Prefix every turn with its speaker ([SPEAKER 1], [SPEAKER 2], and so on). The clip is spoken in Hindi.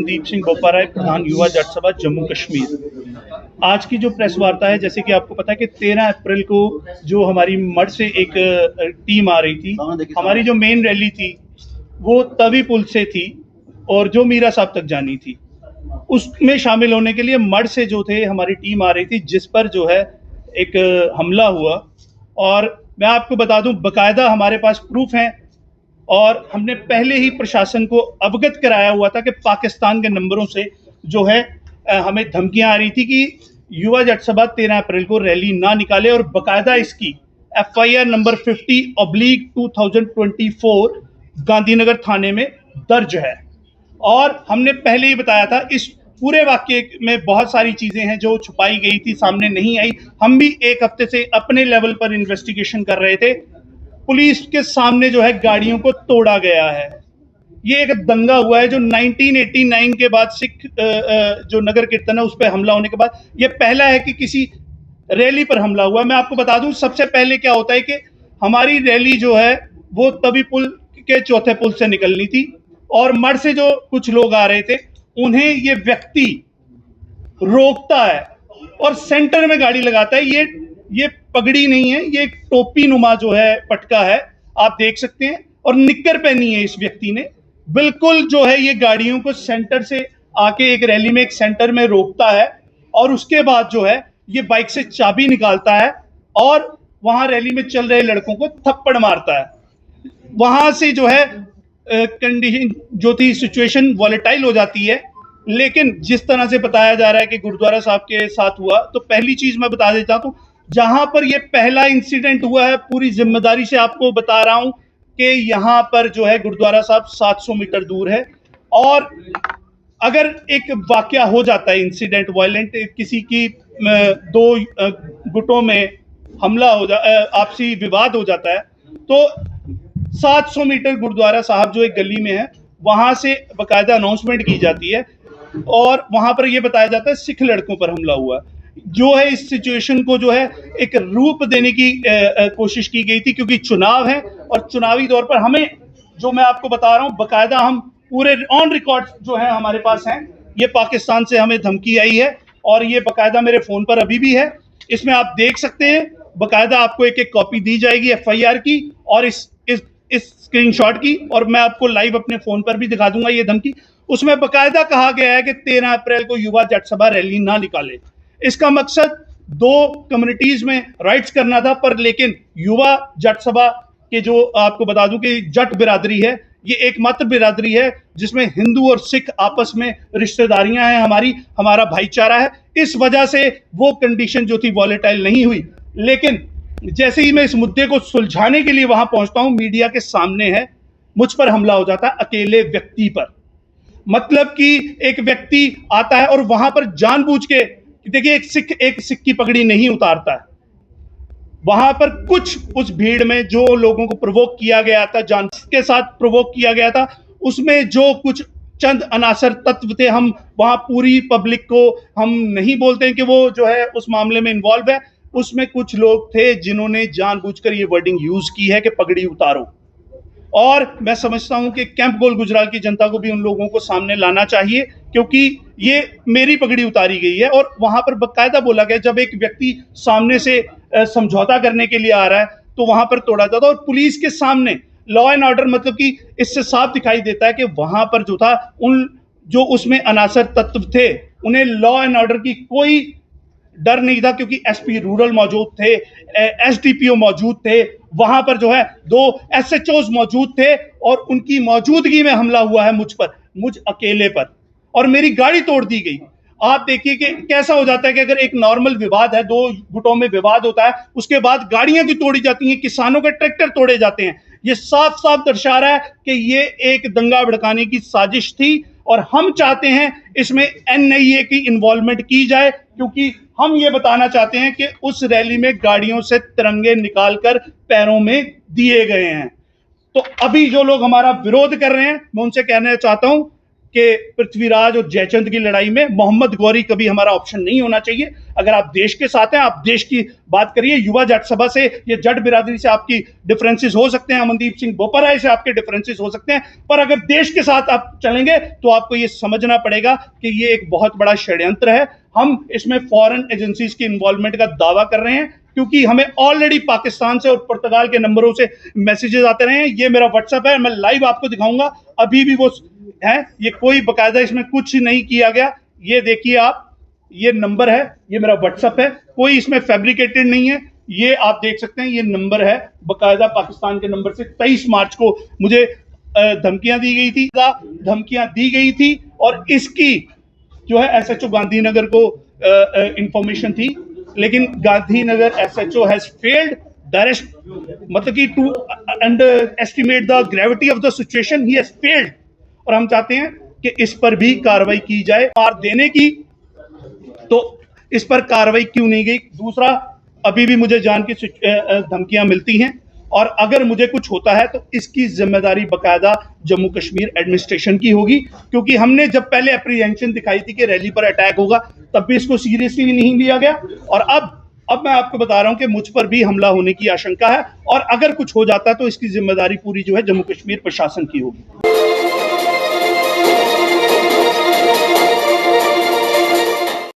[SPEAKER 1] संदीप सिंह बोपाराय, प्रधान युवा जट सभा जम्मू कश्मीर। आज की जो प्रेस वार्ता है, जैसे कि आपको पता है कि 13 अप्रैल को जो हमारी मठ से एक टीम आ रही थी, हमारी जो मेन रैली थी वो तवी पुल से थी और जो मीरा साहब तक जानी थी, उसमें शामिल होने के लिए मठ से जो थे हमारी टीम आ रही थी, जिस पर जो है एक हमला हुआ। और मैं आपको बता दूं, बकायदा हमारे पास प्रूफ हैं और हमने पहले ही प्रशासन को अवगत कराया हुआ था कि पाकिस्तान के नंबरों से जो है हमें धमकियां आ रही थी कि युवा जट सभा 13 अप्रैल को रैली ना निकाले, और बकायदा इसकी FIR नंबर 50/2024 गांधीनगर थाने में दर्ज है। और हमने पहले ही बताया था, इस पूरे वाक्य में बहुत सारी चीजें हैं जो छुपाई गई थी, सामने नहीं आई। हम भी एक हफ्ते से अपने लेवल पर इन्वेस्टिगेशन कर रहे थे। पुलिस के सामने जो है गाड़ियों को तोड़ा गया है। ये एक दंगा हुआ है जो 1989 के बाद सिख जो नगर कीर्तन है उस पर हमला होने के बाद ये पहला है कि किसी रैली पर हमला हुआ। मैं आपको बता दूं, सबसे पहले क्या होता है कि हमारी रैली जो है वो तवी पुल के चौथे पुल से निकलनी थी, और मठ से जो कुछ लोग आ रहे थे उन्हें ये व्यक्ति रोकता है और सेंटर में गाड़ी लगाता है। ये पगड़ी नहीं है, ये एक टोपी नुमा जो है पटका है, आप देख सकते हैं, और निक्कर पहनी है इस व्यक्ति ने। बिल्कुल जो है ये गाड़ियों को सेंटर से आके एक रैली में एक सेंटर में रोकता है, और उसके बाद जो है ये बाइक से चाबी निकालता है और वहां रैली में चल रहे लड़कों को थप्पड़ मारता है। वहां से जो है कंडीशन जो थी, सिचुएशन वॉलेटाइल हो जाती है। लेकिन जिस तरह से बताया जा रहा है कि गुरुद्वारा साहब के साथ हुआ, तो पहली चीज मैं बता देता हूं, जहां पर ये पहला इंसिडेंट हुआ है, पूरी जिम्मेदारी से आपको बता रहा हूं कि यहां पर जो है गुरुद्वारा साहब 700 मीटर दूर है, और अगर एक वाकया हो जाता है, इंसिडेंट वायलेंट, किसी की दो गुटों में हमला हो आपसी विवाद हो जाता है, तो 700 मीटर गुरुद्वारा साहब जो एक गली में है वहां से बकायदा अनाउंसमेंट की जाती है, और वहां पर यह बताया जाता है सिख लड़कों पर हमला हुआ। जो है इस सिचुएशन को जो है एक रूप देने की कोशिश की गई थी, क्योंकि चुनाव है और चुनावी दौर पर हमें, जो मैं आपको बता रहा हूं, बकायदा हम पूरे ऑन रिकॉर्ड जो है हमारे पास हैं। ये पाकिस्तान से हमें धमकी आई है और ये बकायदा मेरे फोन पर अभी भी है। इसमें आप देख सकते हैं, बकायदा आपको एक एक कॉपी दी जाएगी FIR की और इस स्क्रीनशॉट की, और मैं आपको लाइव अपने फोन पर भी दिखा दूंगा ये धमकी। उसमें बकायदा कहा गया है कि 13 अप्रैल को युवा जट सभा रैली ना निकाले। इसका मकसद दो कम्युनिटीज में राइट्स करना था, पर लेकिन युवा जट सभा के जो आपको बता दूं कि जट बिरादरी है, ये एकमात्र बिरादरी है जिसमें हिंदू और सिख आपस में रिश्तेदारियां हैं, हमारा भाईचारा है। इस वजह से वो कंडीशन जो थी वॉलेटाइल नहीं हुई। लेकिन जैसे ही मैं इस मुद्दे को सुलझाने के लिए वहां पहुंचता हूं, मीडिया के सामने है, मुझ पर हमला हो जाता है अकेले व्यक्ति पर। मतलब कि एक व्यक्ति आता है और वहां पर जानबूझ के, देखिए, एक सिख की पगड़ी नहीं उतारता है। वहां पर कुछ उस भीड़ में जो लोगों को प्रोवोक किया गया था, जान के साथ प्रोवोक किया गया था, उसमें जो कुछ चंद अनासर तत्व थे, हम वहां पूरी पब्लिक को हम नहीं बोलते हैं कि वो जो है उस मामले में इन्वॉल्व है। उसमें कुछ लोग थे जिन्होंने जानबूझकर ये वर्डिंग यूज की है कि पगड़ी उतारो, और मैं समझता हूं कि कैंप गोल गुजराल की जनता को भी उन लोगों को सामने लाना चाहिए, क्योंकि ये मेरी पगड़ी उतारी गई है। और वहां पर बकायदा बोला गया, जब एक व्यक्ति सामने से समझौता करने के लिए आ रहा है तो वहां पर तोड़ा जाता, और पुलिस के सामने लॉ एंड ऑर्डर, मतलब कि इससे साफ दिखाई देता है कि वहां पर जो था, उन जो उसमें अनासर तत्व थे उन्हें लॉ एंड ऑर्डर की कोई डर नहीं था, क्योंकि SP रूरल मौजूद थे, SDPO मौजूद थे, वहां पर जो है 2 SHOs मौजूद थे, और उनकी मौजूदगी में हमला हुआ है मुझ अकेले पर, और मेरी गाड़ी तोड़ दी गई। आप देखिए कि कैसा हो जाता है कि अगर एक नॉर्मल विवाद है, दो गुटों में विवाद होता है, उसके बाद गाड़ियां भी तोड़ी जाती हैं, किसानों के ट्रैक्टर तोड़े जाते हैं। ये साफ साफ दर्शा रहा है कि ये एक दंगा भड़काने की साजिश थी, और हम चाहते हैं इसमें NIA की इन्वॉल्वमेंट की जाए, क्योंकि हम ये बताना चाहते हैं कि उस रैली में गाड़ियों से तिरंगे निकालकर पैरों में दिए गए हैं। तो अभी जो लोग हमारा विरोध कर रहे हैं, मैं उनसे कहना चाहता हूं कि पृथ्वीराज और जयचंद की लड़ाई में मोहम्मद गौरी कभी हमारा ऑप्शन नहीं होना चाहिए। अगर आप देश के साथ हैं, आप देश की बात करिए। युवा जट सभा से, ये जट बिरादरी से आपकी डिफरेंसेस हो सकते हैं, अमनदीप सिंह बोपाराय से आपके डिफरेंसेस हो सकते हैं, पर अगर देश के साथ आप चलेंगे तो आपको ये समझना पड़ेगा कि ये एक बहुत बड़ा षड्यंत्र है। हम इसमें फॉरेन एजेंसीज की इन्वॉल्वमेंट का दावा कर रहे हैं, क्योंकि हमें ऑलरेडी पाकिस्तान से और पुर्तगाल के नंबरों से मैसेजेस आते रहे हैं। ये मेरा व्हाट्सएप है, मैं लाइव आपको दिखाऊंगा, अभी भी वो है। ये कोई बकायदा इसमें कुछ नहीं किया गया। ये देखिए आप, ये नंबर है, ये मेरा व्हाट्सएप है, कोई इसमें फैब्रिकेटेड नहीं है। ये आप देख सकते हैं, ये नंबर है बकायदा पाकिस्तान के नंबर से। 23 मार्च को मुझे धमकियां दी गई थी और इसकी जो है एसएचओ गांधीनगर को इंफॉर्मेशन थी, लेकिन गांधीनगर एसएचओ हैज फेल्ड मतलब कि to underestimate the gravity of the situation, he has failed. और हम चाहते हैं कि इस पर भी कार्रवाई की जाए। मार देने की तो इस पर कार्रवाई क्यों नहीं गई? दूसरा, अभी भी मुझे जान की धमकियां मिलती हैं, और अगर मुझे कुछ होता है तो इसकी जिम्मेदारी बकायदा जम्मू कश्मीर एडमिनिस्ट्रेशन की होगी, क्योंकि हमने जब पहले अप्रीहेंशन दिखाई थी कि रैली पर अटैक होगा, तब भी इसको सीरियसली नहीं लिया गया। और अब मैं आपको बता रहा हूं कि मुझ पर भी हमला होने की आशंका है, और अगर कुछ हो जाता है तो इसकी जिम्मेदारी पूरी जो है जम्मू कश्मीर प्रशासन की होगी।